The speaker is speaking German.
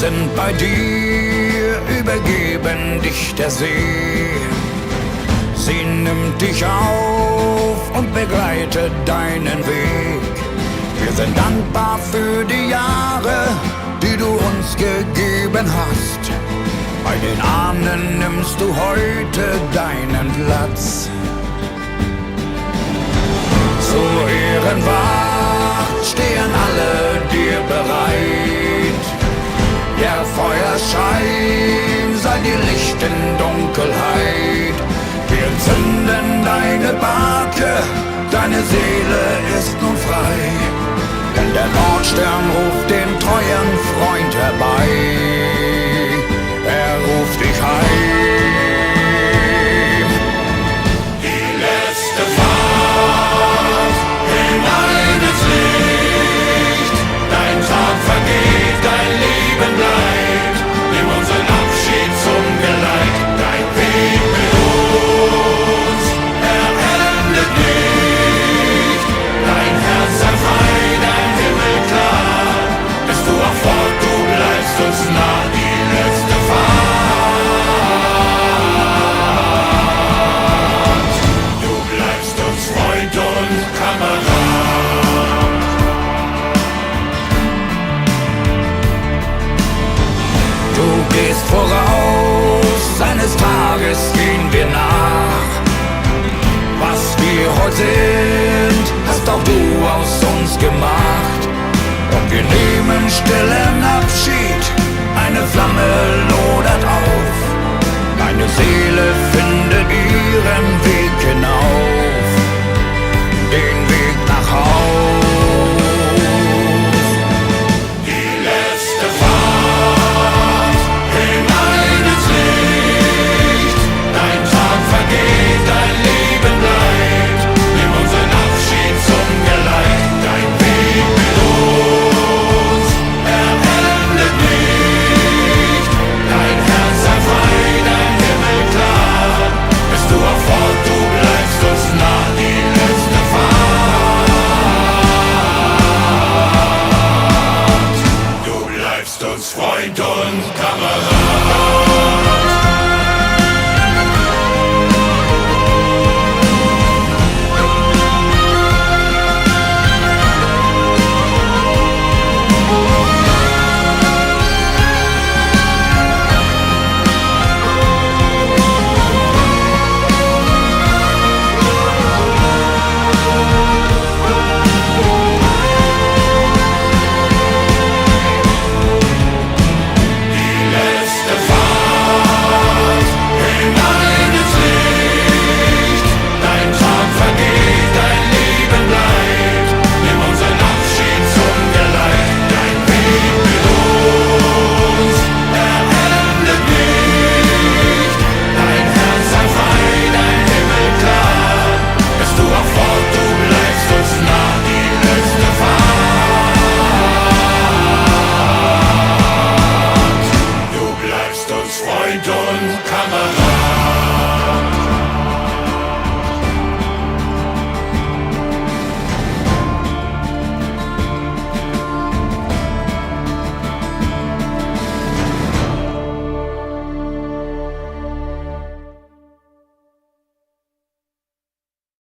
sind bei dir, übergeben dich der See. Sie nimmt dich auf und begleitet deinen Weg. Wir sind dankbar für die Jahre, die du uns gegeben hast. Bei den Ahnen nimmst du heute deinen Platz. Zur Ehrenwacht stehen alle dir bereit. Der Feuerschein sei dir Licht in Dunkelheit. Wir entzünden deine Barke, deine Seele ist nun frei. Denn der Nordstern ruft den treuen Freund herbei. Er ruft dich heim. Die letzte Fahrt hinein ins Licht. Dein Tag vergeht, dein Leben bleibt. Nimm unseren Abschied zum Geleit. Dein Weg mit uns, er endet nicht. Dein Herz sei frei, dein Himmel klar. Bist du auch fort, du bleibst uns nah. Die letzte Fahrt. Du bleibst uns Freund und Kamerad. Du gehst voraus, eines Tages gehen wir nach. Was wir heute sind, hast auch du aus uns gemacht. Und wir nehmen stillen Abschied, eine Flamme lodert auf. Deine Seele findet ihren Weg hinauf.